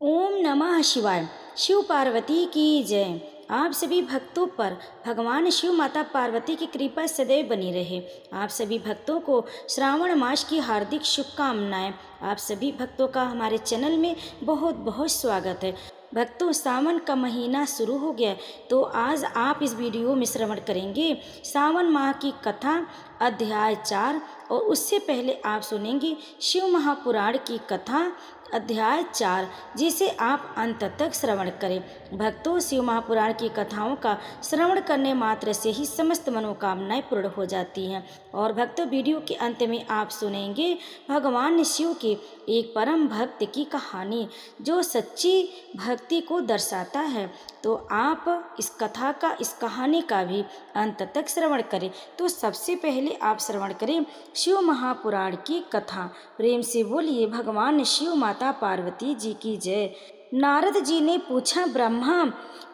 ओम नमः शिवाय। शिव पार्वती की जय। आप सभी भक्तों पर भगवान शिव माता पार्वती की कृपा सदैव बनी रहे। आप सभी भक्तों को श्रावण मास की हार्दिक शुभकामनाएं। आप सभी भक्तों का हमारे चैनल में बहुत बहुत स्वागत है। भक्तों, सावन का महीना शुरू हो गया, तो आज आप इस वीडियो में श्रवण करेंगे सावन माह की कथा अध्याय 4, और उससे पहले आप सुनेंगे शिव महापुराण की कथा अध्याय 4, जिसे आप अंत तक श्रवण करें। भक्तों, शिव महापुराण की कथाओं का श्रवण करने मात्र से ही समस्त मनोकामनाएं पूर्ण हो जाती हैं। और भक्तों, वीडियो के अंत में आप सुनेंगे भगवान शिव के एक परम भक्त की कहानी, जो सच्ची भक्ति को दर्शाता है। तो आप इस कहानी का भी अंत तक श्रवण करें। तो सबसे पहले आप श्रवण करें शिव महापुराण की कथा। प्रेम से बोलिए भगवान शिव माता पार्वती जी की जय। नारद जी ने पूछा, ब्रह्मा,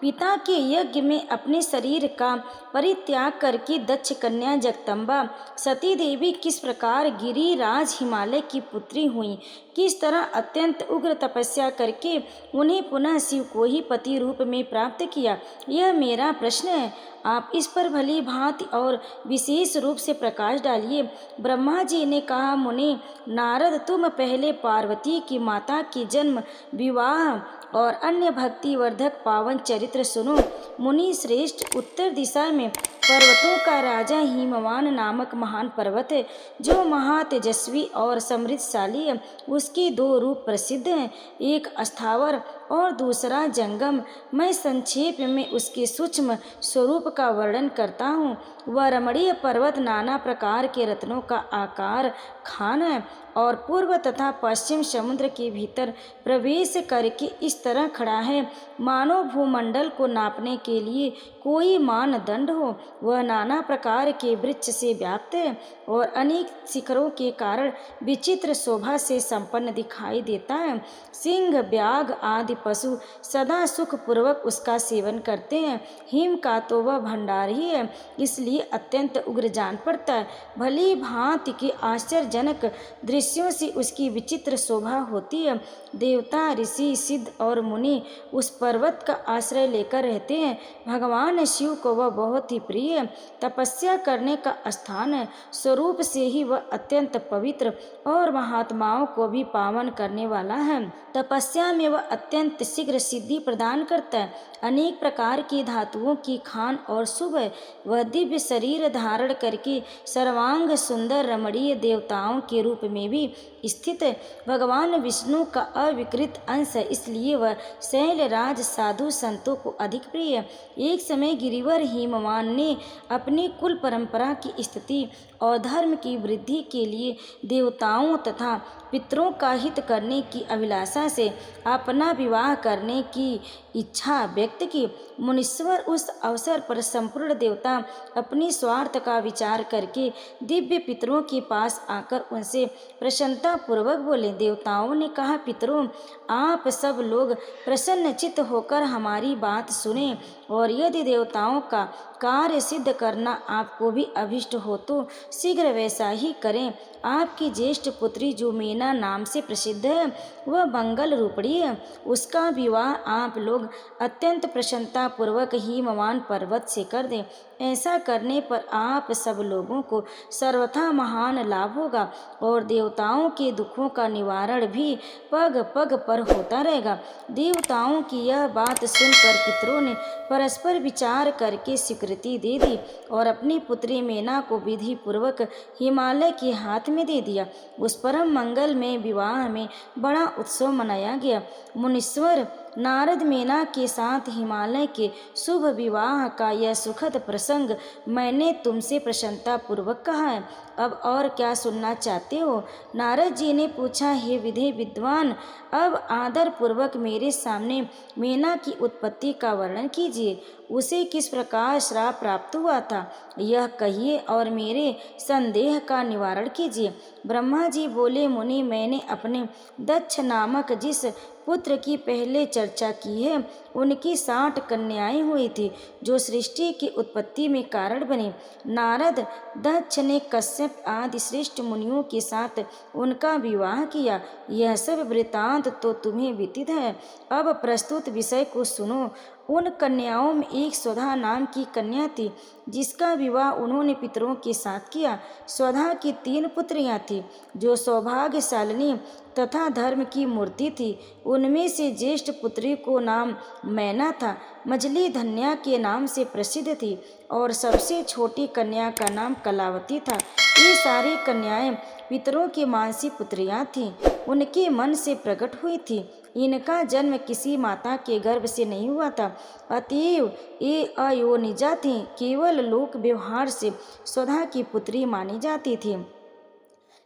पिता के यज्ञ में अपने शरीर का परित्याग करके दक्ष कन्या जगदम्बा सती देवी किस प्रकार गिरिराज हिमालय की पुत्री हुई, किस तरह अत्यंत उग्र तपस्या करके उन्हें पुनः शिव को ही पति रूप में प्राप्त किया, यह मेरा प्रश्न है। आप इस पर भली भांति और विशेष रूप से प्रकाश डालिए। ब्रह्मा जी ने कहा, मुनि नारद, तुम पहले पार्वती की माता की जन्म, विवाह और अन्य भक्ति वर्धक पावन चरित्र सुनो। मुनि श्रेष्ठ, उत्तर दिशा में पर्वतों का राजा हिमवान नामक महान पर्वत है, जो महातेजस्वी और समृद्धशाली है। उसके दो रूप प्रसिद्ध हैं, एक अस्थावर और दूसरा जंगम। मैं संक्षेप में उसके सूक्ष्म स्वरूप का वर्णन करता हूँ। वह रमणीय पर्वत नाना प्रकार के रत्नों का आकार खान है और पूर्व तथा पश्चिम समुद्र के भीतर प्रवेश करके इस तरह खड़ा है मानो भूमंडल को नापने के लिए कोई मानदंड हो। वह नाना प्रकार के वृक्ष से व्याप्त है और अनेक शिखरों के कारण विचित्र शोभा से संपन्न दिखाई देता है। सिंह, व्याघ आदि पशु सदा सुखपूर्वक उसका सेवन करते हैं। हिम का तो वह भंडार ही है, इसलिए अत्यंत उग्र जान पड़ता है। भली भांति के आश्चर्यजनक दृश्यों से उसकी विचित्र शोभा होती है। देवता, ऋषि, सिद्ध और मुनि उस पर्वत का आश्रय लेकर रहते हैं। भगवान शिव को वह बहुत ही प्रिय है, तपस्या करने का स्थान है। स्वरूप से ही वह अत्यंत पवित्र और महात्माओं को भी पावन करने वाला है। तपस्या में वह अत्यंत शीघ्र सिद्धि प्रदान करता है। अनेक प्रकार की धातुओं की खान और शुभ है। वह दिव्य शरीर धारण करके सर्वांग सुंदर रमणीय देवताओं के रूप में भी स्थित है। भगवान विष्णु का अविकृत अंश है, इसलिए वह शैलराज साधु संतों को अधिक प्रिय है। एक समय गिरिवर हिमवान ने अपनी कुल परंपरा की स्थिति और धर्म की वृद्धि के लिए देवताओं तथा पितरों का हित करने की अभिलाषा से अपना विवाह करने की इच्छा व्यक्त की। मुनीश्वर उस अवसर पर संपूर्ण देवता अपनी स्वार्थ का विचार करके दिव्य पितरों के पास आकर उनसे प्रसन्नता पूर्वक बोले। देवताओं ने कहा, पितरों, आप सब लोग प्रसन्नचित्त होकर हमारी बात सुने, और यदि देवताओं का कार्य सिद्ध करना आपको भी अभिष्ट हो तो शीघ्र वैसा ही करें। आपकी ज्येष्ठ पुत्री जो मीना नाम से प्रसिद्ध है, वह मंगल रूपणी है। उसका विवाह आप लोग अत्यंत प्रसन्नता पूर्वक हिमवान पर्वत से कर दें। ऐसा करने पर आप सब लोगों को सर्वथा महान लाभ होगा और देवताओं के दुखों का निवारण भी पग पग पर होता रहेगा। देवताओं की यह बात सुनकर पितरों ने परस्पर विचार करके स्वीकृति दे दी और अपनी पुत्री मेना को विधि पूर्वक हिमालय के हाथ में दे दिया। उस परम मंगल में विवाह में बड़ा उत्सव मनाया गया। मुनीश्वर, नारद मेना के साथ हिमालय के शुभ विवाह का यह सुखद प्रसंग मैंने तुमसे प्रसन्नता पूर्वक कहा है। अब और क्या सुनना चाहते हो? नारद जी ने पूछा, हे विधे विद्वान, अब आदर पूर्वक मेरे सामने मेना की उत्पत्ति का वर्णन कीजिए। उसे किस प्रकार श्राप प्राप्त हुआ था, यह कहिए और मेरे संदेह का निवारण कीजिए। ब्रह्मा जी बोले, मुनि, मैंने अपने दक्ष नामक जिस पुत्र की पहले चर्चा की है। उनकी 60 कन्याएं हुई थी जो सृष्टि की उत्पत्ति में कारण बनी। नारद, दक्ष ने कश्यप आदि श्रेष्ठ मुनियों के साथ उनका विवाह किया। यह सब वृतांत तो तुम्हें विदित है। अब प्रस्तुत विषय को सुनो। उन कन्याओं में एक स्वधा नाम की कन्या थी जिसका विवाह उन्होंने पितरों के साथ किया। स्वधा की 3 पुत्रियां थीं जो सौभाग्यशालिनी तथा धर्म की मूर्ति थी। उनमें से ज्येष्ठ पुत्री को नाम मैना था। मझली धन्या के नाम से प्रसिद्ध थी और सबसे छोटी कन्या का नाम कलावती था। ये सारी कन्याएं पितरों की मानसी पुत्रियां थीं, उनके मन से प्रकट हुई थी। इनका जन्म किसी माता के गर्भ से नहीं हुआ था, अतएव ये अयोनिजा थीं। केवल लोक व्यवहार से स्वधा की पुत्री मानी जाती थी।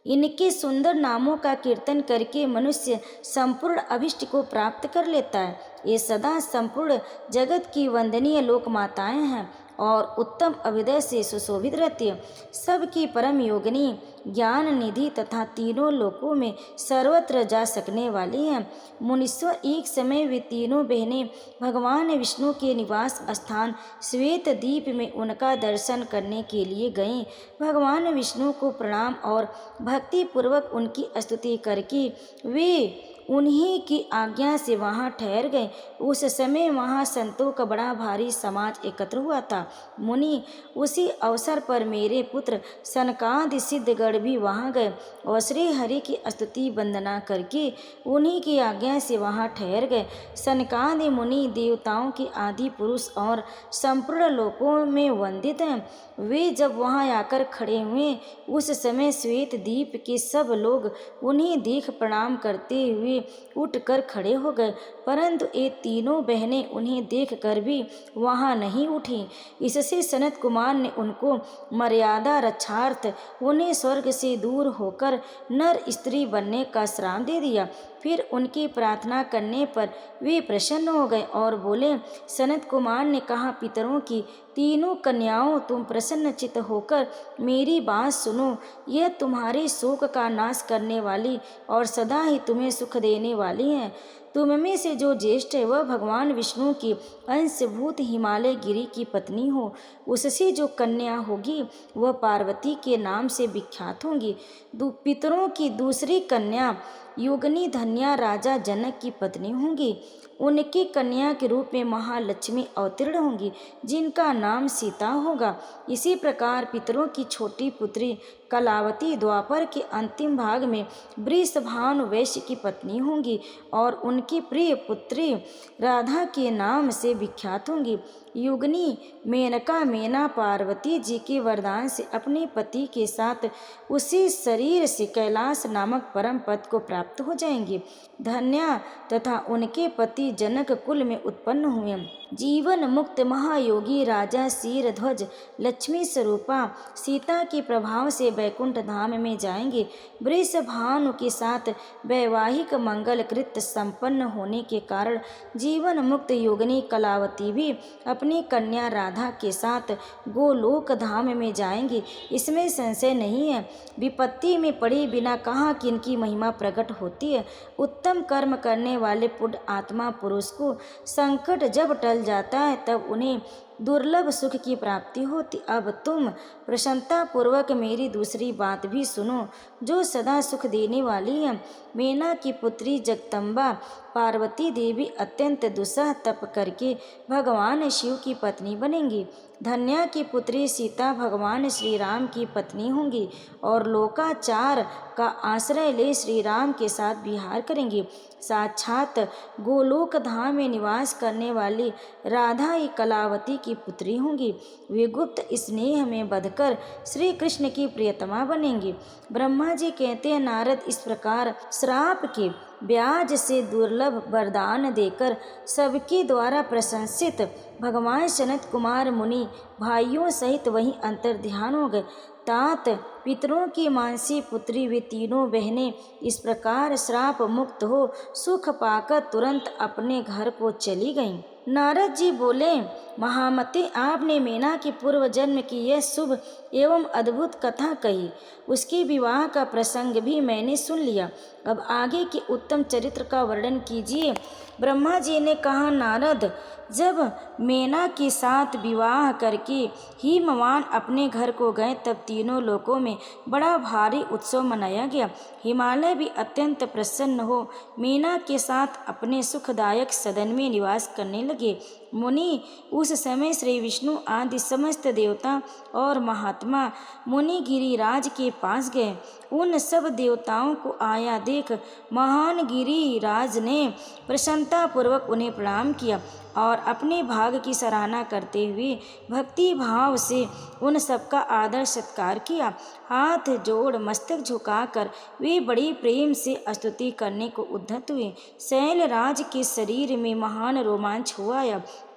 इनके सुंदर नामों का कीर्तन करके मनुष्य संपूर्ण अभिष्ट को प्राप्त कर लेता है। ये सदा संपूर्ण जगत की वंदनीय लोक माताएं हैं और उत्तम अभिदय से सुशोभित रहती है। सबकी परम योगिनी, ज्ञान निधि तथा तीनों लोकों में सर्वत्र जा सकने वाली हैं। मुनीश्वर, एक समय वे तीनों बहनें भगवान विष्णु के निवास स्थान श्वेत द्वीप में उनका दर्शन करने के लिए गईं। भगवान विष्णु को प्रणाम और भक्ति पूर्वक उनकी स्तुति करके वे उन्हीं की आज्ञा से वहां ठहर गए। उस समय वहां संतों का बड़ा भारी समाज एकत्र हुआ था। मुनि, उसी अवसर पर मेरे पुत्र सनकादि सिद्धगण भी वहां गए और श्री हरि की स्तुति वंदना करके उन्हीं की आज्ञा से वहां ठहर गए। सनकादि मुनि देवताओं के आदि पुरुष और संपूर्ण लोकों में वंदित हैं। वे जब वहां आकर खड़े हुए उस समय श्वेत द्वीप के सब लोग उन्हें देख प्रणाम करते हुए उठकर खड़े हो गए, परंतु ये तीनों बहनें उन्हें देखकर भी वहां नहीं उठी। इससे सनत कुमार ने उनको मर्यादा रक्षार्थ उन्हें स्वर्ग से दूर होकर नर स्त्री बनने का श्राप दे दिया। फिर उनकी प्रार्थना करने पर वे प्रसन्न हो गए और बोले, सनत कुमार ने कहा, पितरों की तीनों कन्याओं, तुम प्रसन्नचित्त होकर मेरी बात सुनो। यह तुम्हारे शोक का नाश करने वाली और सदा ही तुम्हें सुख देने वाली हैं। तुम में से जो ज्येष्ठ है वह भगवान विष्णु की अंशभूत हिमालय गिरी की पत्नी हो। उससे जो कन्या होगी वह पार्वती के नाम से विख्यात होंगी। पितरों की दूसरी कन्या योगिनी धन्या राजा जनक की पत्नी होंगी। उनकी कन्या के रूप में महालक्ष्मी अवतीर्ण होंगी जिनका नाम सीता होगा। इसी प्रकार पितरों की छोटी पुत्री कलावती द्वापर के अंतिम भाग में वृषभानु वैश्य की पत्नी होंगी और उनकी प्रिय पुत्री राधा के नाम से विख्यात होंगी। युगनी मेनका मेना पार्वती जी के वरदान से अपने पति के साथ उसी शरीर से कैलाश नामक परम पद को प्राप्त हो जाएंगी। धन्या तथा उनके पति जनक कुल में उत्पन्न हुए। जीवन मुक्त महायोगी राजा शीरध्वज लक्ष्मी स्वरूपा सीता के प्रभाव से वैकुंठ धाम में जाएंगे। वृषभानु के साथ वैवाहिक मंगल कृत्य संपन्न होने के कारण जीवन मुक्त योगिनी कलावती भी अपनी कन्या राधा के साथ गोलोक धाम में जाएंगी। इसमें संशय नहीं है। विपत्ति में पड़ी बिना कहाँ किनकी महिमा प्रकट होती है। उत्तम कर्म करने वाले पुण्य आत्मा पुरुष को संकट जब टल जाता है तब उन्हें दुर्लभ सुख की प्राप्ति होती। अब तुम प्रसन्नता पूर्वक मेरी दूसरी बात भी सुनो जो सदा सुख देने वाली है। मेना की पुत्री जगदम्बा पार्वती देवी अत्यंत दुस्सह तप करके भगवान शिव की पत्नी बनेंगी। धन्या की पुत्री सीता भगवान श्री राम की पत्नी होंगी और लोकाचार का आश्रय ले श्री राम के साथ विहार करेंगी। साक्षात गोलोक धाम में निवास करने वाली राधा ही कलावती की पुत्री होंगी। वे गुप्त स्नेह में बंधकर श्री कृष्ण की प्रियतमा बनेंगी। ब्रह्मा जी कहते हैं, नारद इस प्रकार श्राप के ब्याज से दुर्लभ वरदान देकर सबके द्वारा प्रशंसित भगवान सनत कुमार मुनि भाइयों सहित वहीं अंतर ध्यान हो गए। तात पितरों की मानसी पुत्री वे तीनों बहनें इस प्रकार श्राप मुक्त हो सुख पाकर तुरंत अपने घर को चली गईं। नारद जी बोले, महामते, आपने मीना के पूर्व जन्म की यह शुभ एवं अद्भुत कथा कही, उसके विवाह का प्रसंग भी मैंने सुन लिया। अब आगे के उत्तम चरित्र का वर्णन कीजिए। ब्रह्मा जी ने कहा, नारद, जब मीना के साथ विवाह करके हिमवान अपने घर को गए तब तीनों लोकों में बड़ा भारी उत्सव मनाया गया। हिमालय भी अत्यंत प्रसन्न हो मीना के साथ अपने सुखदायक सदन में निवास करने लगे। मुनि उस समय श्री विष्णु आदि समस्त देवता और महात्मा मुनि गिरिराज के पास गए। उन सब देवताओं को आया देख महान गिरिराज ने प्रसन्नता पूर्वक उन्हें प्रणाम किया और अपने भाग की सराहना करते हुए भक्ति भाव से उन सबका आदर सत्कार किया। हाथ जोड़ मस्तक झुकाकर वे बड़ी प्रेम से स्तुति करने को उद्धत हुए। शैलराज के शरीर में महान रोमांच हुआ।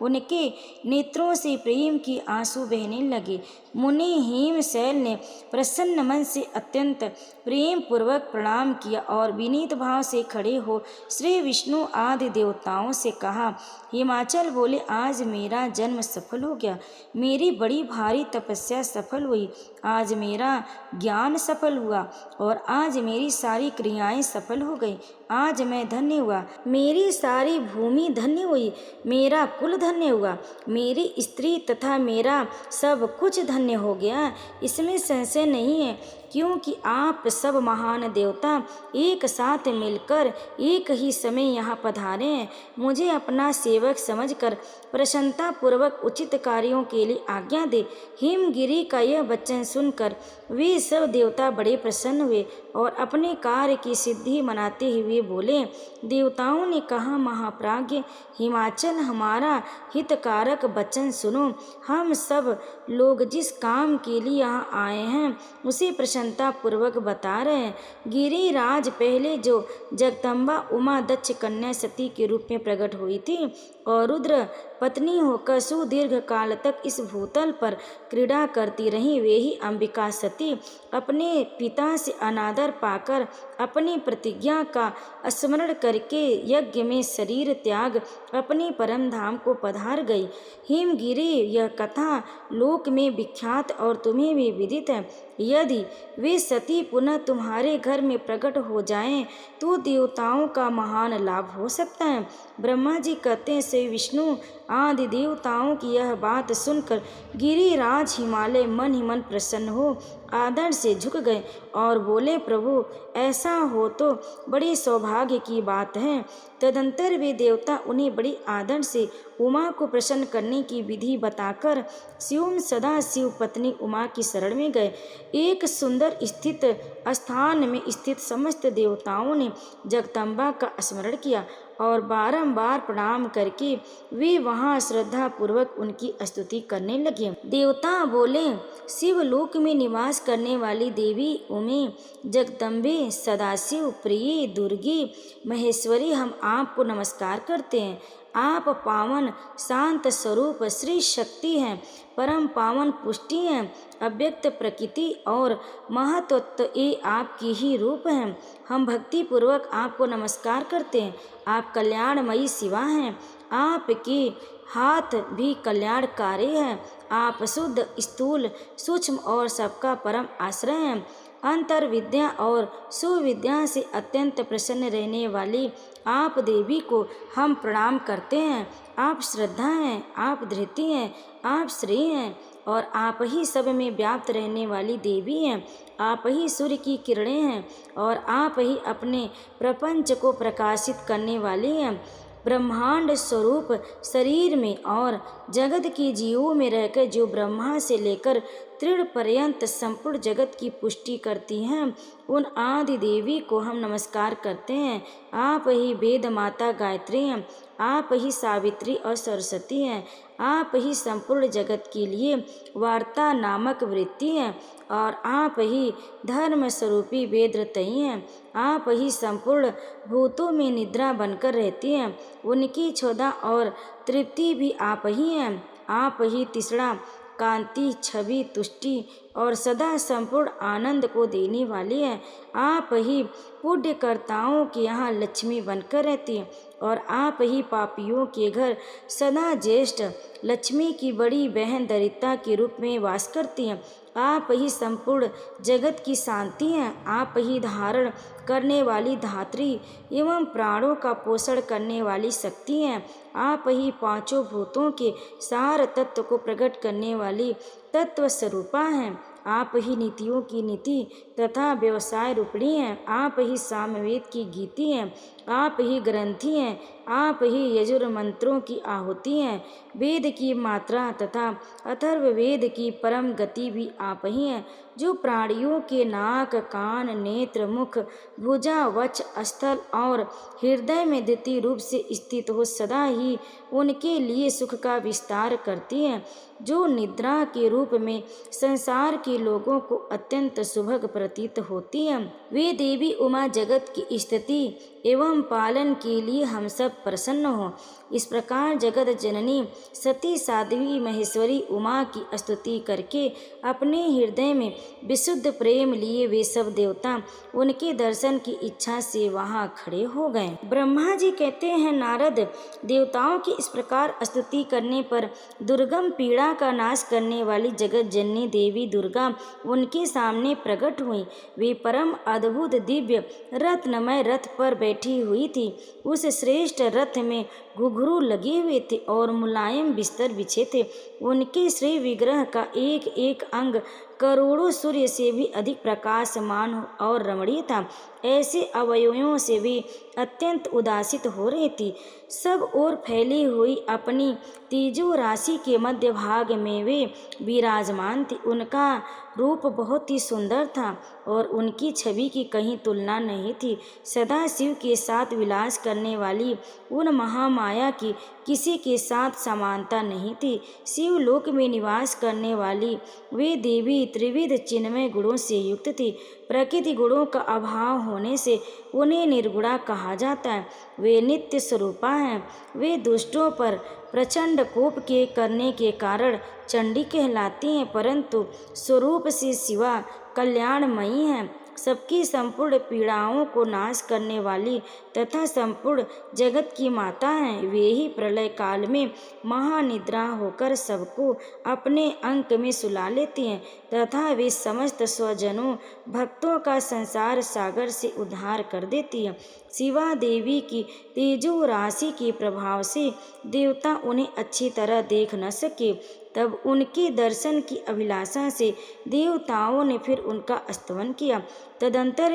उनके नेत्रों से प्रेम के आंसू बहने लगे। मुनि हेमशैल ने प्रसन्न मन से अत्यंत प्रेम पूर्वक प्रणाम किया और विनीत भाव से खड़े हो श्री विष्णु आदि देवताओं से कहा। हिमाचल बोले, आज मेरा जन्म सफल हो गया, मेरी बड़ी भारी तपस्या सफल हुई, आज मेरा ज्ञान सफल हुआ और आज मेरी सारी क्रियाएं सफल हो गई। आज मैं धन्य हुआ, मेरी सारी भूमि धन्य हुई, मेरा कुल धन्य हुआ, मेरी स्त्री तथा मेरा सब कुछ धन्य हो गया। इसमें संशय नहीं है, क्योंकि आप सब महान देवता एक साथ मिलकर एक ही समय यहाँ पधारे हैं। मुझे अपना सेवक समझकर प्रसन्नता पूर्वक उचित कार्यों के लिए आज्ञा दे। हिमगिरी का यह वचन सुनकर वे सब देवता बड़े प्रसन्न हुए और अपने कार्य की सिद्धि मनाते हुए बोले। देवताओं ने कहा, महाप्राज्ञ हिमाचल, हमारा हितकारक वचन सुनो। हम सब लोग जिस काम के लिए यहाँ आए हैं उसे प्रसन्नता पूर्वक बता रहे हैं। गिरिराज पहले जो जगदम्बा उमा दक्ष कन्या सती के रूप में प्रकट हुई थी और रुद्र पत्नी होकर सुदीर्घ काल तक इस भूतल पर क्रीड़ा करती रही, वे ही अंबिका सती अपने पिता से अनादर पाकर अपनी प्रतिज्ञा का स्मरण करके यज्ञ में शरीर त्याग अपने परम धाम को पधार गई। हिमगिरी, यह कथा लोक में विख्यात और तुम्हें भी विदित है। यदि वे सती पुनः तुम्हारे घर में प्रकट हो जाएं तो देवताओं का महान लाभ हो सकता है। ब्रह्मा जी कहते हैं, श्री विष्णु आदि देवताओं की यह बात सुनकर गिरिराज हिमालय मन ही मन प्रसन्न हो आदर से झुक गए और बोले, प्रभु ऐसा हो तो बड़ी सौभाग्य की बात है। तदंतर वे देवता उन्हें बड़ी आदर से उमा को प्रसन्न करने की विधि बताकर शिव सदा शिव पत्नी उमा की शरण में गए। एक सुंदर स्थित स्थान में स्थित समस्त देवताओं ने जगदम्बा का स्मरण किया और बारंबार प्रणाम करके वे वहां श्रद्धा पूर्वक उनकी स्तुति करने लगे। देवता बोले, शिवलोक में निवास करने वाली देवी उमे, जगदम्बे, सदाशिव, प्रिय, दुर्गी, महेश्वरी, हम आपको नमस्कार करते हैं। आप पावन शांत स्वरूप श्री शक्ति हैं, परम पावन पुष्टि हैं, अव्यक्त प्रकृति और महत्त्व ये आपकी ही रूप हैं। हम भक्ति पूर्वक आपको नमस्कार करते हैं। आप कल्याणमयी शिवा हैं, आपके हाथ भी कल्याणकारी हैं। आप शुद्ध, स्थूल, सूक्ष्म और सबका परम आश्रय हैं। अंतर विद्या और सुविद्या से अत्यंत प्रसन्न रहने वाली आप देवी को हम प्रणाम करते हैं। आप श्रद्धा हैं, आप धृति हैं, आप श्रेय हैं और आप ही सब में व्याप्त रहने वाली देवी हैं। आप ही सूर्य की किरणें हैं और आप ही अपने प्रपंच को प्रकाशित करने वाली हैं। ब्रह्मांड स्वरूप शरीर में और जगत के जीवों में रहकर जो ब्रह्मा से लेकर तृण पर्यंत संपूर्ण जगत की पुष्टि करती हैं, उन आदि देवी को हम नमस्कार करते हैं। आप ही वेद माता गायत्री हैं, आप ही सावित्री और सरस्वती हैं, आप ही संपूर्ण जगत के लिए वार्ता नामक वृत्ति हैं और आप ही धर्म स्वरूपी वेदरतई हैं। आप ही संपूर्ण भूतों में निद्रा बनकर रहती हैं, उनकी क्षुधा और तृप्ति भी आप ही हैं। आप ही तीसरा कांति, छवि, तुष्टि और सदा संपूर्ण आनंद को देने वाली है। आप ही पुण्यकर्ताओं के यहाँ लक्ष्मी बनकर रहती हैं और आप ही पापियों के घर सदा ज्येष्ठ लक्ष्मी की बड़ी बहन दरिद्रता के रूप में वास करती हैं। आप ही संपूर्ण जगत की शांति हैं। आप ही धारण करने वाली धात्री एवं प्राणों का पोषण करने वाली शक्ति हैं। आप ही पांचों भूतों के सार तत्व को प्रकट करने वाली तत्व स्वरूपा हैं। आप ही नीतियों की नीति तथा व्यवसाय रूपिणी हैं। आप ही सामवेद की गीति हैं। आप ही ग्रंथि हैं। आप ही यजुर मंत्रों की आहुति हैं। वेद की मात्रा तथा अथर्ववेद की परम गति भी आप ही हैं। जो प्राणियों के नाक, कान, नेत्र, मुख, भुजा, वक्ष, स्थल और हृदय में द्वितीय रूप से स्थित हो सदा ही उनके लिए सुख का विस्तार करती हैं। जो निद्रा के रूप में संसार के लोगों को अत्यंत सुभग प्रतीत होती हैं। वे देवी उमा जगत की स्थिति एवं पालन के लिए हम सब प्रसन्न हो। इस प्रकार जगत जननी सती साध्वी महेश्वरी उमा की स्तुति करके अपने हृदय में विशुद्ध प्रेम लिए वे सब देवता उनके दर्शन की इच्छा से वहां खड़े हो गए। ब्रह्मा जी कहते हैं, नारद, देवताओं की इस प्रकार स्तुति करने पर दुर्गम पीड़ा का नाश करने वाली जगत जननी देवी दुर्गा उनके सामने प्रकट हुई। वे परम अद्भुत दिव्य रत्नमय रथ पर बैठी हुई थी। उस श्रेष्ठ रथ में घुघरू लगे हुए थे और मुलायम बिस्तर बिछे थे। उनके श्री विग्रह का एक एक अंग करोड़ों सूर्य से भी अधिक प्रकाशमान और रमणीय था। ऐसे अवयवों से वे अत्यंत उदासित हो रही थी। सब ओर फैली हुई अपनी तेजो राशि के मध्य भाग में वे विराजमान थी। उनका रूप बहुत ही सुंदर था और उनकी छवि की कहीं तुलना नहीं थी। सदा शिव के साथ विलास करने वाली उन महामाया की किसी के साथ समानता नहीं थी। शिवलोक में निवास करने वाली वे देवी त्रिविध चिन्मय गुणों से युक्त थी। प्रकृति गुणों का अभाव होने से उन्हें निर्गुणा कहा जाता है। वे नित्य स्वरूपा हैं। वे दुष्टों पर प्रचंड कोप के करने के कारण चंडी कहलाती हैं, परंतु स्वरूप से शिवा कल्याणमयी हैं। सबकी संपूर्ण पीड़ाओं को नाश करने वाली तथा संपूर्ण जगत की माता हैं। वे ही प्रलय काल में महानिद्रा होकर सबको अपने अंक में सुला लेती हैं तथा वे समस्त स्वजनों भक्तों का संसार सागर से उद्धार कर देती हैं। शिवा देवी की तेजो राशि के प्रभाव से देवता उन्हें अच्छी तरह देख न सके। तब उनके दर्शन की अभिलाषा से देवताओं ने फिर उनका स्तवन किया। तदंतर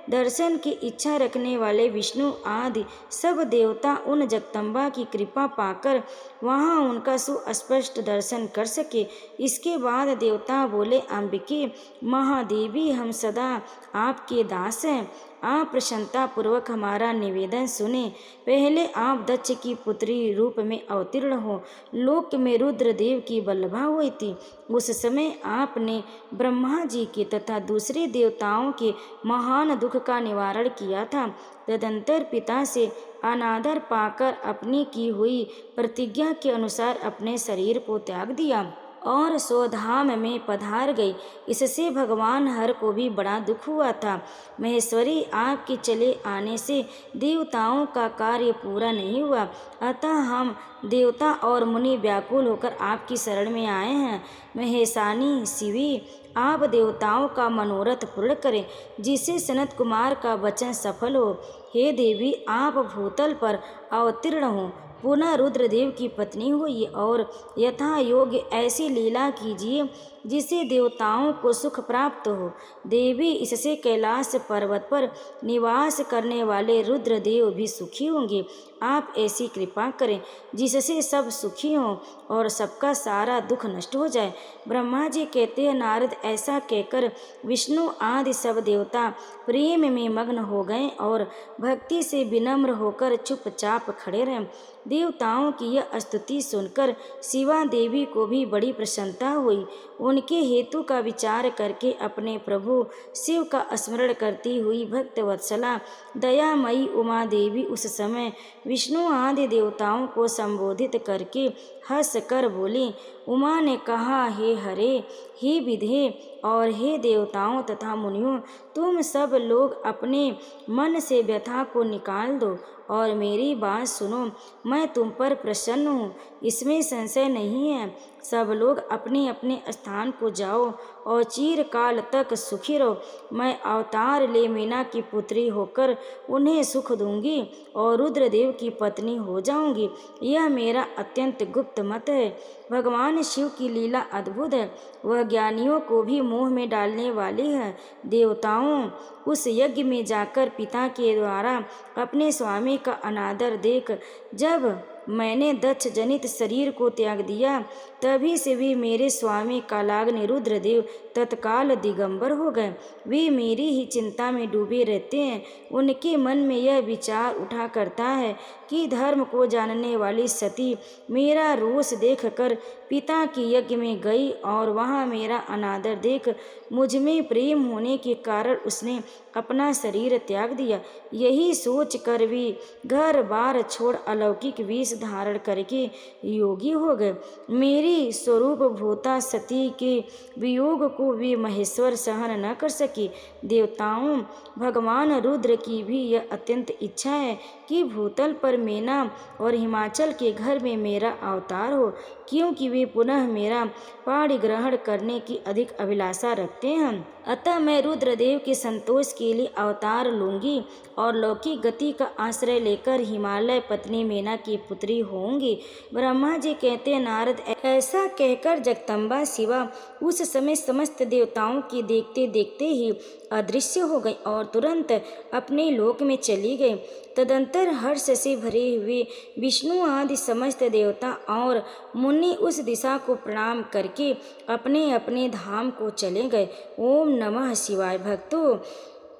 दर्शन की इच्छा रखने वाले विष्णु आदि सब देवता उन जगदम्बा की कृपा पाकर वहां उनका सुस्पष्ट दर्शन कर सके। इसके बाद देवता बोले, अंबिके महादेवी, हम सदा आपके दास हैं। आप प्रसन्नता पूर्वक हमारा निवेदन सुने। पहले आप दक्ष की पुत्री रूप में अवतीर्ण हो। लोक में रुद्रदेव की वल्लभा हुई थी। उस समय आपने ब्रह्मा जी के तथा दूसरे देवताओं के महान दुख का निवारण किया था। तदंतर पिता से अनादर पाकर अपनी की हुई प्रतिज्ञा के अनुसार अपने शरीर को त्याग दिया और स्वधाम में पधार गई। इससे भगवान हर को भी बड़ा दुख हुआ था। महेश्वरी, आपके चले आने से देवताओं का कार्य पूरा नहीं हुआ, अतः हम देवता और मुनि व्याकुल होकर आपकी शरण में आए हैं। महेशानी शिवी, आप देवताओं का मनोरथ पूर्ण करें, जिससे सनत कुमार का वचन सफल हो। हे देवी, आप भूतल पर अवतीर्ण हो, पुनः रुद्रदेव की पत्नी हुई और यथा योग्य ऐसी लीला कीजिए जिससे देवताओं को सुख प्राप्त हो। देवी, इससे कैलाश पर्वत पर निवास करने वाले रुद्रदेव भी सुखी होंगे। आप ऐसी कृपा करें जिससे सब सुखी हों और सबका सारा दुख नष्ट हो जाए। ब्रह्मा जी कहते हैं, नारद, ऐसा कहकर विष्णु आदि सब देवता प्रेम में मग्न हो गए और भक्ति से विनम्र होकर चुपचाप खड़े रहे। देवताओं की यह स्तुति सुनकर शिवा देवी को भी बड़ी प्रसन्नता हुई। उनके हेतु का विचार करके अपने प्रभु शिव का स्मरण करती हुई भक्तवत्सला दयामयी उमा देवी उस समय विष्णु आदि देवताओं को संबोधित करके हंस कर बोली। उमा ने कहा, हे हरे, हे विधे और हे देवताओं तथा मुनियों, तुम सब लोग अपने मन से व्यथा को निकाल दो और मेरी बात सुनो। मैं तुम पर प्रसन्न हूँ, इसमें संशय नहीं है। सब लोग अपने अपने स्थान को जाओ और चिरकाल तक सुखी रहो। मैं अवतार ले मीना की पुत्री होकर उन्हें सुख दूंगी और रुद्रदेव की पत्नी हो जाऊंगी। यह मेरा अत्यंत गुप्त मत है। भगवान शिव की लीला अद्भुत है, वह ज्ञानियों को भी मोह में डालने वाली है। देवताओं, उस यज्ञ में जाकर पिता के द्वारा अपने स्वामी का अनादर देख जब मैंने दक्ष जनित शरीर को त्याग दिया, तभी से भी मेरे स्वामी कालाग्नि रुद्रदेव तत्काल दिगंबर हो गए। वे मेरी ही चिंता में डूबे रहते हैं। उनके मन में यह विचार उठा करता है कि धर्म को जानने वाली सती मेरा रोष देखकर पिता के यज्ञ में गई और वहाँ मेरा अनादर देख मुझ में प्रेम होने के कारण उसने अपना शरीर त्याग दिया। यही सोच कर वे घर बार छोड़ अलौकिक वेश धारण करके योगी हो गए। मेरी स्वरूप भूता सती के वियोग को वे महेश्वर सहन न कर सके। देवताओं, भगवान रुद्र की भी यह अत्यंत इच्छा है कि भूतल पर मेना और हिमाचल के घर में मेरा अवतार हो, क्योंकि वे पुनः मेरा पाणी ग्रहण करने की अधिक अभिलाषा रखते हैं। अतः मैं रुद्रदेव के संतोष के लिए अवतार लूंगी और लौकिक गति का आश्रय लेकर हिमालय पत्नी मेना की पुत्री होंगी। ब्रह्मा जी कहते, नारद, ऐसा कहकर जगदम्बा शिवा उस समय समस्त देवताओं की देखते देखते ही अदृश्य हो गई और तुरंत अपने लोक में चली गई। तदंतर हर्ष से भरे हुए विष्णु आदि समस्त देवता और मुनि उस दिशा को प्रणाम करके अपने अपने धाम को चले गए। ओम नमः शिवाय। भक्तों,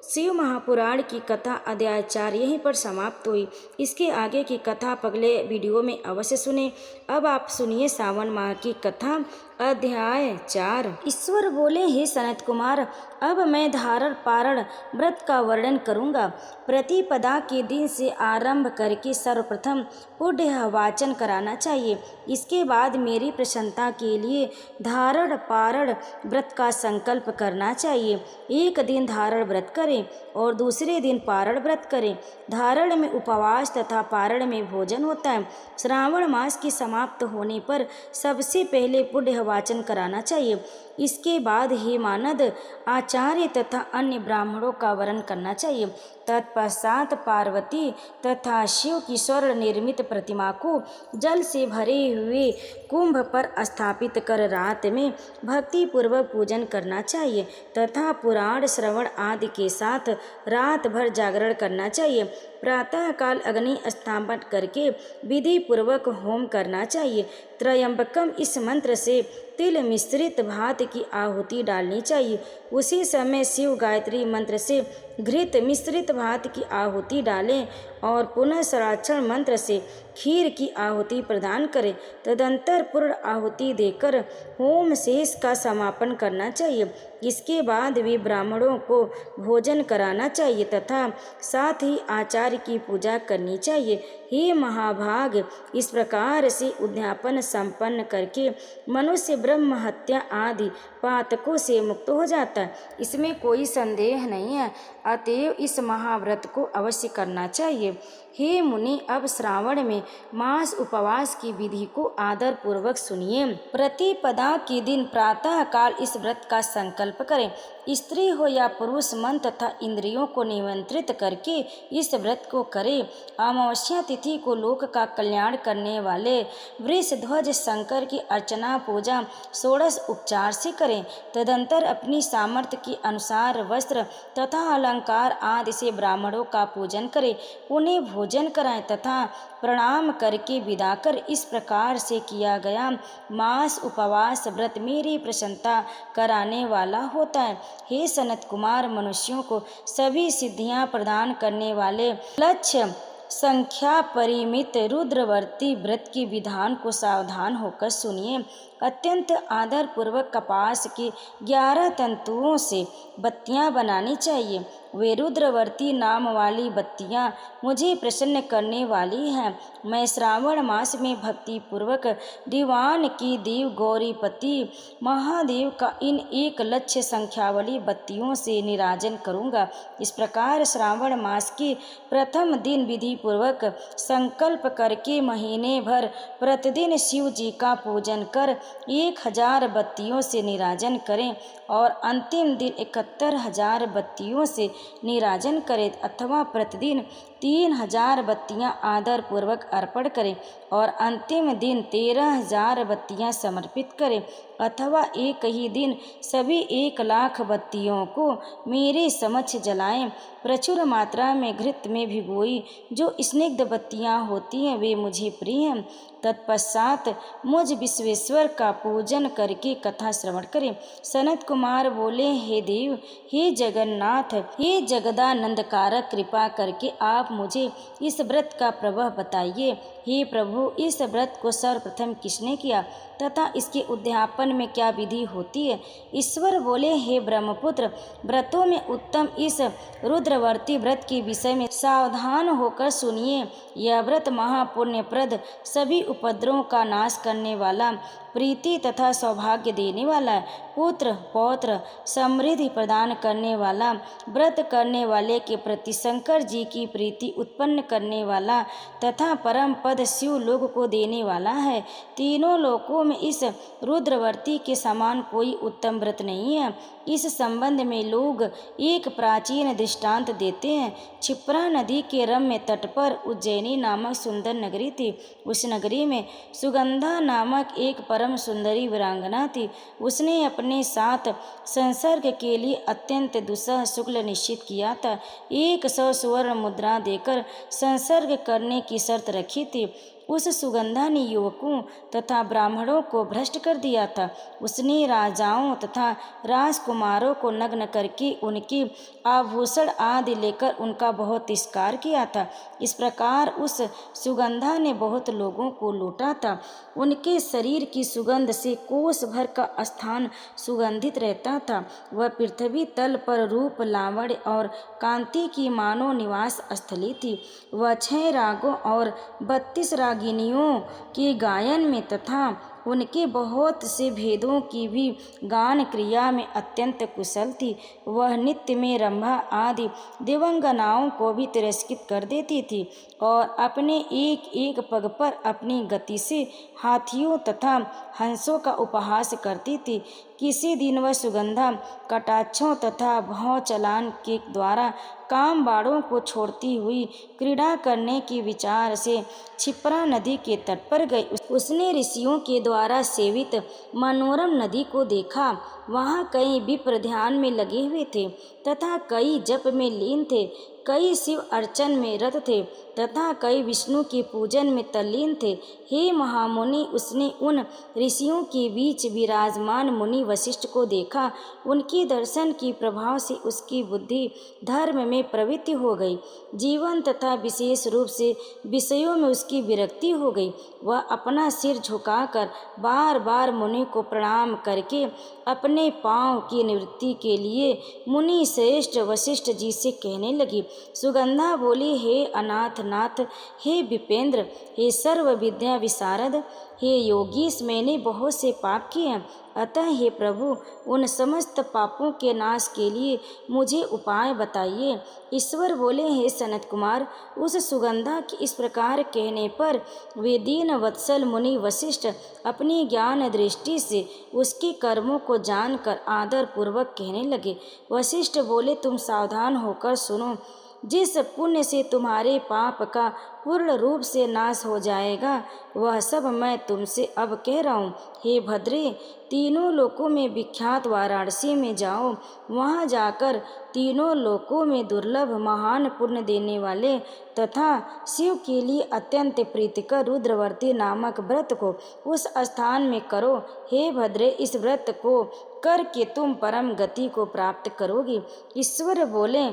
शिव महापुराण की कथा अध्याय 4 यहीं पर समाप्त हुई। इसके आगे की कथा अगले वीडियो में अवश्य सुने। अब आप सुनिए सावन माह की कथा अध्याय 4। ईश्वर बोले, हे सनत कुमार, अब मैं धारण पारण व्रत का वर्णन करूंगा। प्रतिपदा के दिन से आरंभ करके सर्वप्रथम पुण्य वाचन कराना चाहिए। इसके बाद मेरी प्रसन्नता के लिए धारण पारण व्रत का संकल्प करना चाहिए। एक दिन धारण व्रत करें और दूसरे दिन पारण व्रत करें। धारण में उपवास तथा पारण में भोजन होता है। श्रावण मास के समाप्त होने पर सबसे पहले पुण्य वाचन कराना चाहिए। इसके बाद हे मानद आचार्य तथा अन्य ब्राह्मणों का वरण करना चाहिए। तत्पश्चात पार्वती तथा शिव की स्वर्ण निर्मित प्रतिमा को जल से भरे हुए कुंभ पर स्थापित कर रात में भक्ति पूर्वक पूजन करना चाहिए तथा पुराण श्रवण आदि के साथ रात भर जागरण करना चाहिए। प्रातः काल अग्नि स्थापन करके विधि पूर्वक होम करना चाहिए। त्रयंबकम इस मंत्र से तिल मिश्रित भात की आहुति डालनी चाहिए। उसी समय शिव गायत्री मंत्र से घृत मिश्रित भात की आहुति डालें और पुनः सराक्षण मंत्र से खीर की आहुति प्रदान करें। तदंतर पूर्ण आहुति देकर होम शेष का समापन करना चाहिए। इसके बाद भी ब्राह्मणों को भोजन कराना चाहिए तथा साथ ही आचार्य की पूजा करनी चाहिए। हे महाभाग, इस प्रकार से उद्यापन संपन्न करके मनुष्य ब्रह्म हत्या आदि पातकों से मुक्त हो जाता है, इसमें कोई संदेह नहीं है। अतएव इस महाव्रत को अवश्य करना चाहिए। हे मुनि, अब श्रावण में मास उपवास की विधि को आदर पूर्वक सुनिए। प्रतिपदा के दिन प्रातः काल इस व्रत का संकल्प करें। स्त्री हो या पुरुष मन तथा इंद्रियों को नियंत्रित करके इस व्रत को करें। अमावस्या तिथि को लोक का कल्याण करने वाले वृषध्वज शंकर की अर्चना पूजा षोडश उपचार से करें। तदंतर अपनी सामर्थ्य के अनुसार वस्त्र तथा अलंकार आदि से ब्राह्मणों का पूजन करें, उन्हें भोजन कराएं तथा प्रणाम करके विदा कर। इस प्रकार से किया गया मास उपवास व्रत मेरी प्रसन्नता कराने वाला होता है। हे सनत कुमार, मनुष्यों को सभी सिद्धियां प्रदान करने वाले लक्ष्य संख्या परिमित रुद्रवर्ती व्रत के विधान को सावधान होकर सुनिए। अत्यंत आदर पूर्वक कपास के 11 तंतुओं से बत्तियां बनानी चाहिए वे रुद्रवर्ती नाम वाली बत्तियाँ मुझे प्रसन्न करने वाली हैं। मैं श्रावण मास में भक्ति पूर्वक दीवान की देव गौरीपति महादेव का इन 1,00,000 संख्या वाली बत्तियों से निराजन करूँगा। इस प्रकार श्रावण मास के प्रथम दिन विधि पूर्वक संकल्प करके महीने भर प्रतिदिन शिव जी का पूजन कर 1,000 बत्तियों से निराजन करें और अंतिम दिन 71,000 बत्तियों से निराजन करें अथवा प्रतिदिन 3,000 बत्तियां आदर पूर्वक अर्पण करें और अंतिम दिन 13,000 बत्तियां समर्पित करें अथवा एक ही दिन सभी 1,00,000 बत्तियों को मेरे समक्ष जलाएं। प्रचुर मात्रा में घृत में भिगोई जो स्निग्ध बत्तियां होती हैं वे मुझे प्रिय हैं। तत्पश्चात मुझ विश्वेश्वर का पूजन करके कथा श्रवण करें। सनत कुमार बोले, हे देव, हे जगन्नाथ, हे जगदानंदकारक, कृपा करके आप मुझे इस व्रत का प्रभाव बताइए। हे प्रभु, इस व्रत को सर्वप्रथम किसने किया तथा इसके उद्यापन में क्या विधि होती है? ईश्वर बोले, हे ब्रह्मपुत्र, व्रतों में उत्तम इस रुद्रवर्ती व्रत के विषय में सावधान होकर सुनिए। यह व्रत महापुण्यप्रद, सभी उपद्रवों का नाश करने वाला, प्रीति तथा सौभाग्य देने वाला है। पुत्र पौत्र समृद्धि प्रदान करने वाला, व्रत करने वाले के प्रति शंकर जी की प्रीति उत्पन्न करने वाला तथा परम पद शिव लोक को देने वाला है। तीनों लोकों में इस रुद्रवर्ती के समान कोई उत्तम व्रत नहीं है। इस संबंध में लोग एक प्राचीन दृष्टांत देते हैं। क्षिप्रा नदी के रम्य तट पर उज्जैनी नामक सुंदर नगरी थी। उस नगरी में सुगंधा नामक एक परम सुंदरी वीरांगना थी। उसने अपने साथ संसर्ग के लिए अत्यंत दुस्सह शुक्ल निश्चित किया था। 100 सुवर्ण मुद्रा देकर संसर्ग करने की शर्त रखी थी। उस सुगंधा ने युवकों तथा ब्राह्मणों को भ्रष्ट कर दिया था। उसने राजाओं तथा राजकुमारों को नग्न करके उनके आभूषण आदि लेकर उनका बहुत तिरस्कार किया था। इस प्रकार उस सुगंधा ने बहुत लोगों को लूटा था। उनके शरीर की सुगंध से कोस भर का स्थान सुगंधित रहता था। वह पृथ्वी तल पर रूप, लावण्य और कांति की मानव निवास स्थली थी। वह 6 रागों और 32 रागिनियों के गायन में तथा उनके बहुत से भेदों की भी गान क्रिया में अत्यंत कुशल थी। वह नित्य में रंभा आदि देवंगनाओं को भी तिरस्कृत कर देती थी और अपने एक एक पग पर अपनी गति से हाथियों तथा हंसों का उपहास करती थी। किसी दिन वह सुगंधा कटाक्षों तथा भौं चलान के द्वारा काम बाड़ों को छोड़ती हुई क्रीड़ा करने के विचार से क्षिप्रा नदी के तट पर गई। उसने ऋषियों के द्वारा सेवित मनोरम नदी को देखा। वहाँ कई विप्र ध्यान में लगे हुए थे तथा कई जप में लीन थे, कई शिव अर्चन में रत थे तथा कई विष्णु के पूजन में तल्लीन थे। हे महामुनि, उसने उन ऋषियों के बीच विराजमान मुनि वशिष्ठ को देखा। उनके दर्शन के प्रभाव से उसकी बुद्धि धर्म में प्रवृत्ति हो गई। जीवन तथा विशेष रूप से विषयों में उसकी विरक्ति हो गई। वह अपना सिर झुकाकर बार बार मुनि को प्रणाम करके अपने पांव की निवृत्ति के लिए मुनि श्रेष्ठ वशिष्ठ जी से कहने लगी। सुगंधा बोली, हे अनाथ नाथ, हे विपेंद्र, हे सर्व विद्या विशारद, हे योगीश, मैंने बहुत से पाप किए हैं। अतः हे प्रभु, उन समस्त पापों के नाश के लिए मुझे उपाय बताइए। ईश्वर बोले, हे सनत कुमार, उस सुगंधा के इस प्रकार कहने पर वे दीन वत्सल मुनि वशिष्ठ अपनी ज्ञान दृष्टि से उसके कर्मों को जानकर आदर पूर्वक कहने लगे। वशिष्ठ बोले, तुम सावधान होकर सुनो। जिस पुण्य से तुम्हारे पाप का पूर्ण रूप से नाश हो जाएगा, वह सब मैं तुमसे अब कह रहा हूँ। हे भद्रे, तीनों लोकों में विख्यात वाराणसी में जाओ। वहाँ जाकर तीनों लोकों में दुर्लभ महान पुण्य देने वाले तथा शिव के लिए अत्यंत प्रीतिकर रुद्रवर्ती नामक व्रत को उस स्थान में करो। हे भद्रे, इस व्रत को करके तुम परम गति को प्राप्त करोगे। ईश्वर बोले,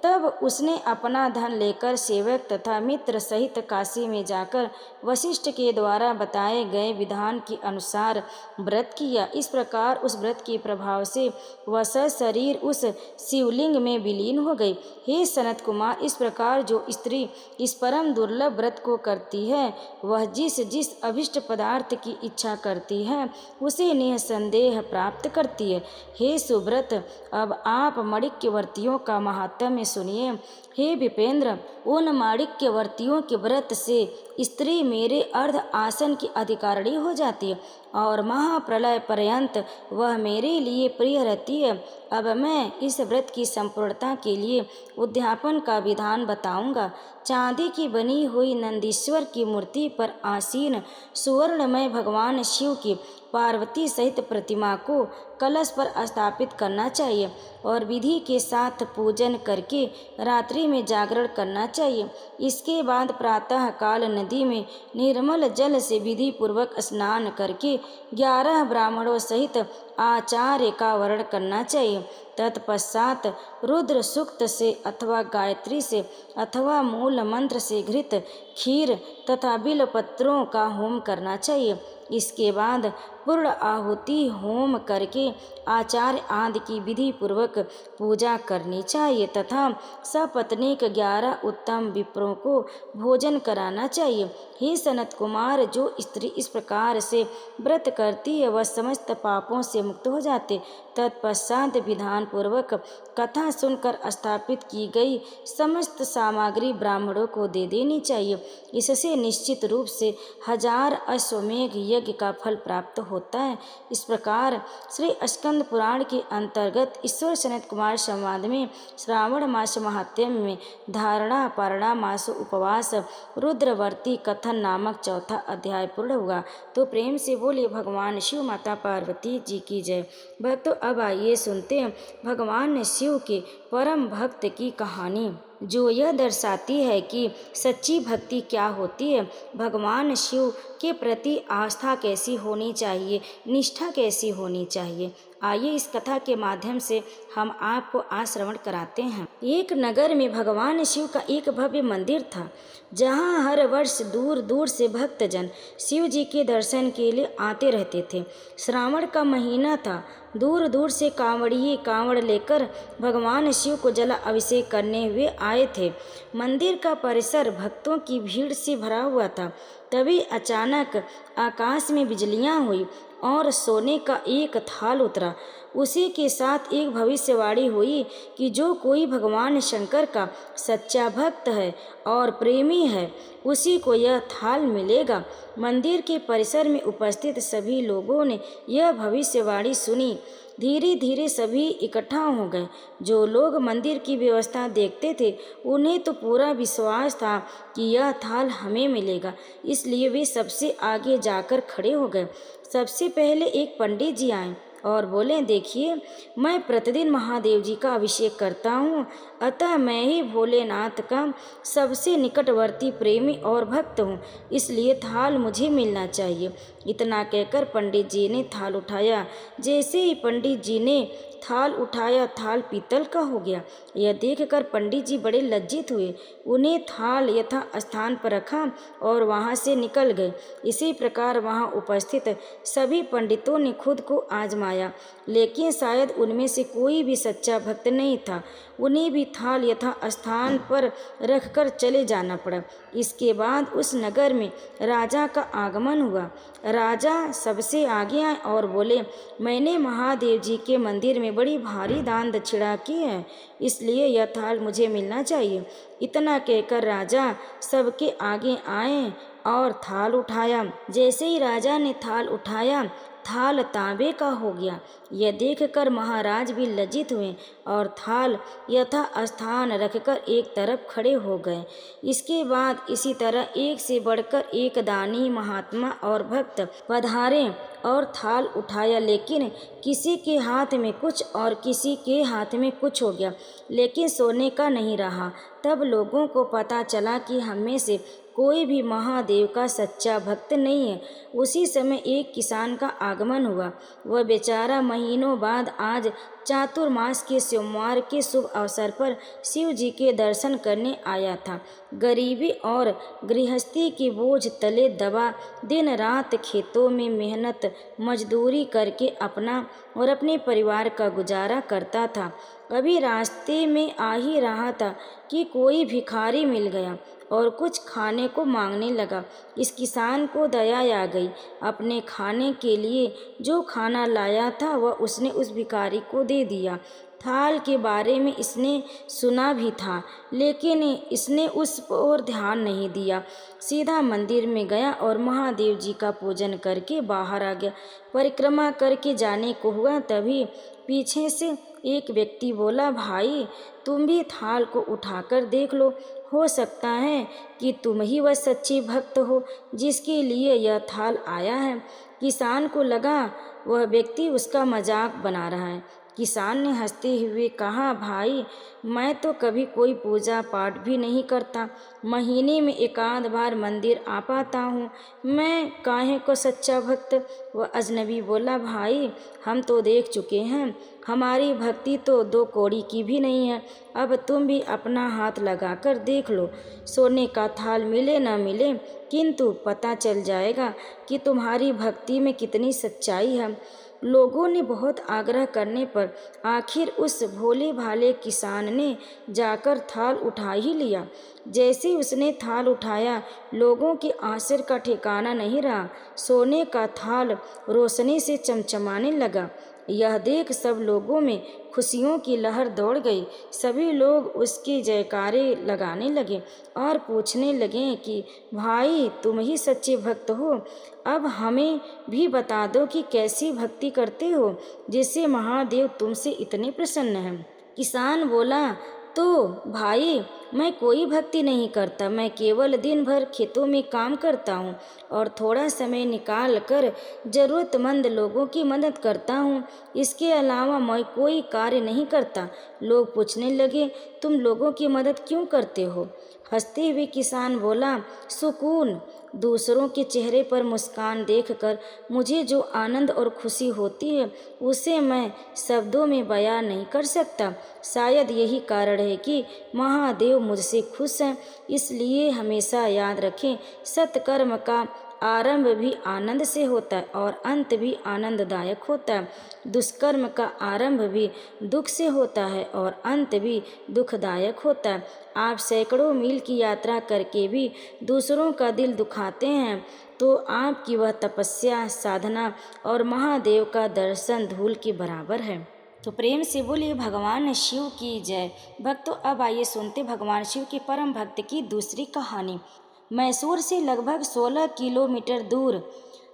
तब उसने अपना धन लेकर सेवक तथा मित्र सहित काशी में जाकर वशिष्ठ के द्वारा बताए गए विधान के अनुसार व्रत किया। इस प्रकार उस व्रत के प्रभाव से वह शरीर उस शिवलिंग में विलीन हो गई। हे सनत कुमार, इस प्रकार जो स्त्री इस परम दुर्लभ व्रत को करती है, वह जिस जिस अभिष्ट पदार्थ की इच्छा करती है उसे निसंदेह प्राप्त करती है। हे सुव्रत, अब आप माणिक्यवर्तियों का महात्म्य सुनिए। हे विपेंद्र, उन माणिक्यवर्तियों के व्रत से स्त्री मेरे अर्ध आसन की अधिकारिणी हो जाती है और महाप्रलय पर्यंत वह मेरे लिए प्रिय रहती है। अब मैं इस व्रत की संपूर्णता के लिए उद्यापन का विधान बताऊंगा। चांदी की बनी हुई नंदीश्वर की मूर्ति पर आसीन सुवर्णमय भगवान शिव की पार्वती सहित प्रतिमा को कलश पर स्थापित करना चाहिए और विधि के साथ पूजन करके रात्रि में जागरण करना चाहिए। इसके बाद प्रातः काल नदी में निर्मल जल से विधि पूर्वक स्नान करके 11 ब्राह्मणों सहित आचार्य का वर्ण करना चाहिए। तत्पश्चात रुद्र सूक्त से अथवा गायत्री से अथवा मूल मंत्र से घृत खीर तथा बिलपत्रों का होम करना चाहिए। इसके बाद पूर्ण आहुति होम करके आचार्य आदि की विधि पूर्वक पूजा करनी चाहिए तथा सपत्नीक 11 उत्तम विप्रों को भोजन कराना चाहिए। हे सनत कुमार, जो स्त्री इस प्रकार से व्रत करती है वह समस्त पापों से मुक्त हो जाते। तत्पश्चात विधान पूर्वक कथा सुनकर स्थापित की गई समस्त सामग्री ब्राह्मणों को दे देनी चाहिए। इससे निश्चित रूप से 1000 अश्वमेघ यज्ञ का फल प्राप्त होता है। इस प्रकार श्री स्कंद पुराण के अंतर्गत ईश्वर सनत कुमार संवाद में श्रावण मास महात्म्य में धारणा पारणा मास उपवास रुद्रवर्ती कथन नामक चौथा अध्याय पूर्ण हुआ। तो प्रेम से बोलिए भगवान शिव माता पार्वती जी की जय। भक्तों, अब आइए सुनते हैं भगवान शिव के परम भक्त की कहानी, जो यह दर्शाती है कि सच्ची भक्ति क्या होती है, भगवान शिव के प्रति आस्था कैसी होनी चाहिए, निष्ठा कैसी होनी चाहिए। आइए इस कथा के माध्यम से हम आपको आश्रवण कराते हैं। एक नगर में भगवान शिव का एक भव्य मंदिर था, जहाँ हर वर्ष दूर दूर से भक्तजन शिव जी के दर्शन के लिए आते रहते थे। श्रावण का महीना था। दूर दूर से कांवड़िए कांवड़ लेकर भगवान शिव को जल अभिषेक करने हुए आए थे। मंदिर का परिसर भक्तों की भीड़ से भरा हुआ था। तभी अचानक आकाश में बिजलियां हुई और सोने का एक थाल उतरा। उसी के साथ एक भविष्यवाणी हुई कि जो कोई भगवान शंकर का सच्चा भक्त है और प्रेमी है, उसी को यह थाल मिलेगा। मंदिर के परिसर में उपस्थित सभी लोगों ने यह भविष्यवाणी सुनी। धीरे धीरे सभी इकट्ठा हो गए। जो लोग मंदिर की व्यवस्था देखते थे, उन्हें तो पूरा विश्वास था कि यह थाल हमें मिलेगा, इसलिए वे सबसे आगे जाकर खड़े हो गए। सबसे पहले एक पंडित जी आए और बोले, देखिए, मैं प्रतिदिन महादेव जी का अभिषेक करता हूँ, अतः मैं ही भोलेनाथ का सबसे निकटवर्ती प्रेमी और भक्त हूँ, इसलिए थाल मुझे मिलना चाहिए। इतना कहकर पंडित जी ने थाल उठाया। जैसे ही पंडित जी ने थाल उठाया, थाल पीतल का हो गया। यह देखकर पंडित जी बड़े लज्जित हुए। उन्हें थाल यथा स्थान पर रखा और वहाँ से निकल गए। इसी प्रकार वहाँ उपस्थित सभी पंडितों ने खुद को आजमाया, लेकिन शायद उनमें से कोई भी सच्चा भक्त नहीं था। उन्हें भी थाल यथा स्थान पर रखकर चले जाना पड़ा। इसके बाद उस नगर में राजा का आगमन हुआ। राजा सबसे आगे आए और बोले, मैंने महादेव जी के मंदिर में बड़ी भारी दान दक्षिणा की है, इसलिए यह थाल मुझे मिलना चाहिए। इतना कहकर राजा सबके आगे आए और थाल उठाया। जैसे ही राजा ने थाल उठाया, थाल तांबे का हो गया। यह देखकर महाराज भी लज्जित हुए और थाल यथा स्थान रखकर एक तरफ खड़े हो गए। इसके बाद इसी तरह एक से बढ़कर एक दानी महात्मा और भक्त पधारे और थाल उठाया, लेकिन किसी के हाथ में कुछ और किसी के हाथ में कुछ हो गया, लेकिन सोने का नहीं रहा। तब लोगों को पता चला कि हम में से कोई भी महादेव का सच्चा भक्त नहीं है। उसी समय एक किसान का आगमन हुआ। वह बेचारा महीनों बाद आज चातुर्मास के सोमवार के शुभ अवसर पर शिव जी के दर्शन करने आया था। गरीबी और गृहस्थी के बोझ तले दबा दिन रात खेतों में मेहनत मजदूरी करके अपना और अपने परिवार का गुजारा करता था। अभी रास्ते में आ ही रहा था कि कोई भिखारी मिल गया और कुछ खाने को मांगने लगा। इस किसान को दया आ गई। अपने खाने के लिए जो खाना लाया था वह उसने उस भिखारी को दे दिया। थाल के बारे में इसने सुना भी था, लेकिन इसने उस पर ध्यान नहीं दिया। सीधा मंदिर में गया और महादेव जी का पूजन करके बाहर आ गया। परिक्रमा करके जाने को हुआ, तभी पीछे से एक व्यक्ति बोला, भाई तुम भी थाल को उठाकर देख लो, हो सकता है कि तुम ही वह सच्ची भक्त हो जिसके लिए यह थाल आया है। किसान को लगा वह व्यक्ति उसका मजाक बना रहा है। किसान ने हंसते हुए कहा, भाई मैं तो कभी कोई पूजा पाठ भी नहीं करता, महीने में एकाध बार मंदिर आ पाता हूँ, मैं काहे को सच्चा भक्त। वह अजनबी बोला, भाई हम तो देख चुके हैं, हमारी भक्ति तो दो कौड़ी की भी नहीं है। अब तुम भी अपना हाथ लगाकर देख लो, सोने का थाल मिले न मिले, किंतु पता चल जाएगा कि तुम्हारी भक्ति में कितनी सच्चाई है। लोगों ने बहुत आग्रह करने पर आखिर उस भोले भाले किसान ने जाकर थाल उठा ही लिया। जैसे उसने थाल उठाया, लोगों के आश्चर्य का ठिकाना नहीं रहा। सोने का थाल रोशनी से चमचमाने लगा। यह देख सब लोगों में खुशियों की लहर दौड़ गई। सभी लोग उसके जयकारे लगाने लगे और पूछने लगे कि भाई तुम ही सच्चे भक्त हो, अब हमें भी बता दो कि कैसी भक्ति करते हो जिससे महादेव तुमसे इतने प्रसन्न हैं। किसान बोला, तो भाई मैं कोई भक्ति नहीं करता, मैं केवल दिन भर खेतों में काम करता हूँ और थोड़ा समय निकाल कर ज़रूरतमंद लोगों की मदद करता हूँ। इसके अलावा मैं कोई कार्य नहीं करता। लोग पूछने लगे, तुम लोगों की मदद क्यों करते हो? हंसते हुए किसान बोला, सुकून। दूसरों के चेहरे पर मुस्कान देखकर मुझे जो आनंद और खुशी होती है उसे मैं शब्दों में बयां नहीं कर सकता। शायद यही कारण है कि महादेव मुझसे खुश हैं। इसलिए हमेशा याद रखें, सत्कर्म का आरंभ भी आनंद से होता है और अंत भी आनंददायक होता है। दुष्कर्म का आरंभ भी दुख से होता है और अंत भी दुखदायक होता है। आप सैकड़ों मील की यात्रा करके भी दूसरों का दिल दुखाते हैं तो आपकी वह तपस्या, साधना और महादेव का दर्शन धूल के बराबर है। तो प्रेम से बोलिए भगवान शिव की जय। भक्तों, अब आइए सुनते भगवान शिव के परम भक्त की दूसरी कहानी। मैसूर से लगभग 16 किलोमीटर दूर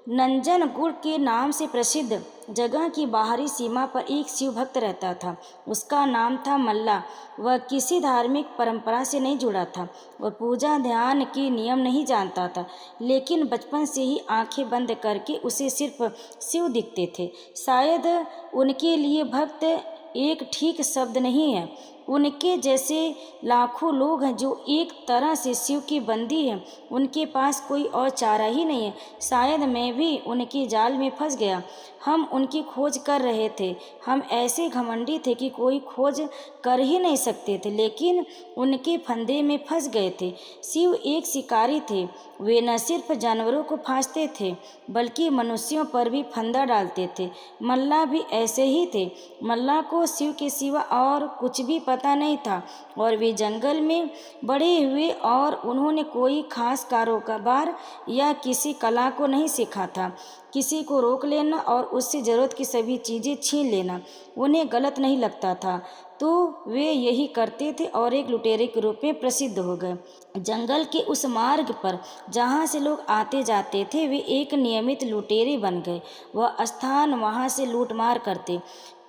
नंजनगुड़ के नाम से प्रसिद्ध जगह की बाहरी सीमा पर एक शिव भक्त रहता था। उसका नाम था मल्ला। वह किसी धार्मिक परंपरा से नहीं जुड़ा था और पूजा ध्यान के नियम नहीं जानता था, लेकिन बचपन से ही आंखें बंद करके उसे सिर्फ शिव दिखते थे। शायद उनके लिए भक्त एक ठीक शब्द नहीं है। उनके जैसे लाखों लोग हैं जो एक तरह से शिव की बंदी हैं। उनके पास कोई और चारा ही नहीं है। शायद मैं भी उनके जाल में फंस गया। हम उनकी खोज कर रहे थे। हम ऐसे घमंडी थे कि कोई खोज कर ही नहीं सकते थे, लेकिन उनके फंदे में फंस गए थे। शिव एक शिकारी थे। वे न सिर्फ जानवरों को फांसते थे बल्कि मनुष्यों पर भी फंदा डालते थे। मल्ला भी ऐसे ही थे। मल्ला को शिव के सिवा और कुछ भी पता नहीं था और वे जंगल में बड़े हुए और उन्होंने कोई खास कारोबार या किसी कला को नहीं सीखा था। किसी को रोक लेना और उससे ज़रूरत की सभी चीज़ें छीन लेना उन्हें गलत नहीं लगता था, तो वे यही करते थे और एक लुटेरे के रूप में प्रसिद्ध हो गए। जंगल के उस मार्ग पर जहाँ से लोग आते जाते थे वे एक नियमित लुटेरे बन गए। वह स्थान वहाँ से लूटमार करते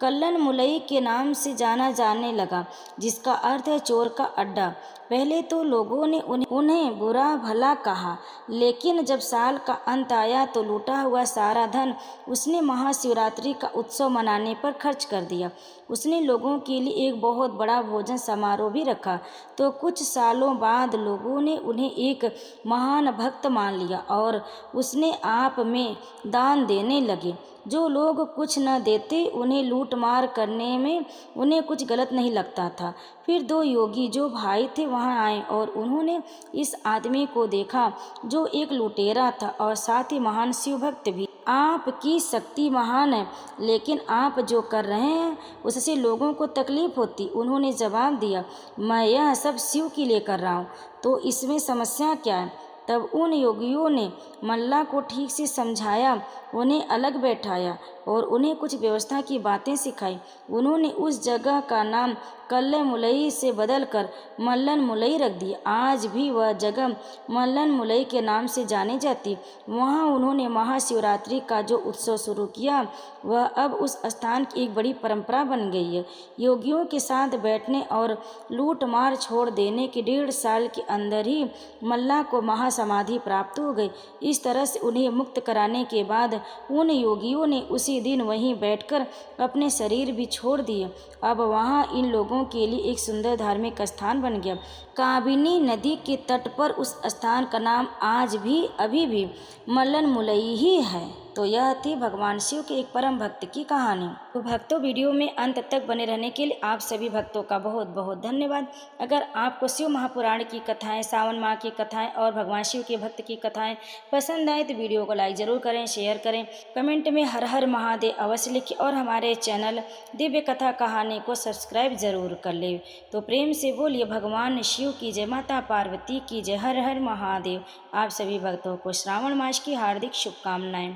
कल्लन मुलई के नाम से जाना जाने लगा, जिसका अर्थ है चोर का अड्डा। पहले तो लोगों ने उन्हें बुरा भला कहा, लेकिन जब साल का अंत आया तो लूटा हुआ सारा धन उसने महाशिवरात्रि का उत्सव मनाने पर खर्च कर दिया। उसने लोगों के लिए एक बहुत बड़ा भोजन समारोह भी रखा। तो कुछ सालों बाद लोगों ने उन्हें एक महान भक्त मान लिया और उसने आप में दान देने लगे। जो लोग कुछ न देते उन्हें लूट मार करने में उन्हें कुछ गलत नहीं लगता था। फिर दो योगी जो भाई थे वहां आए और उन्होंने इस आदमी को देखा जो एक लुटेरा था और साथ ही महान शिव भक्त भी। आपकी शक्ति महान है, लेकिन आप जो कर रहे हैं उससे लोगों को तकलीफ होती। उन्होंने जवाब दिया, मैं यह सब शिव के लिए कर रहा हूँ, तो इसमें समस्या क्या है। तब उन योगियों ने मल्ला को ठीक से समझाया, उन्हें अलग बैठाया और उन्हें कुछ व्यवस्था की बातें सिखाई। उन्होंने उस जगह का नाम कल्ले मुलई से बदलकर मल्लन मुलई रख दिया। आज भी वह जगह मल्लन मुलई के नाम से जानी जाती। वहाँ उन्होंने महाशिवरात्रि का जो उत्सव शुरू किया वह अब उस स्थान की एक बड़ी परंपरा बन गई है। योगियों के साथ बैठने और लूट मार छोड़ देने के 1.5 साल के अंदर ही मल्ला को महासमाधि प्राप्त हो गई। इस तरह से उन्हें मुक्त कराने के बाद उन योगियों ने उसी दिन वहीं बैठकर अपने शरीर भी छोड़ दिए। अब वहाँ इन लोगों के लिए एक सुंदर धार्मिक स्थान बन गया। काबिनी नदी के तट पर उस स्थान का नाम आज भी अभी भी मल्लन मुलई ही है। तो यह थी भगवान शिव के एक परम भक्त की कहानी। तो भक्तों, वीडियो में अंत तक बने रहने के लिए आप सभी भक्तों का बहुत बहुत धन्यवाद। अगर आपको शिव महापुराण की कथाएं, सावन माह की कथाएं और भगवान शिव के भक्त की कथाएं पसंद आए तो वीडियो को लाइक ज़रूर करें, शेयर करें, कमेंट में हर हर महादेव अवश्य लिखें और हमारे चैनल दिव्य कथा कहानी को सब्सक्राइब जरूर कर ले। तो प्रेम से बोलिए भगवान शिव की जय, माता पार्वती की जय, हर हर महादेव। आप सभी भक्तों को श्रावण मास की हार्दिक शुभकामनाएं।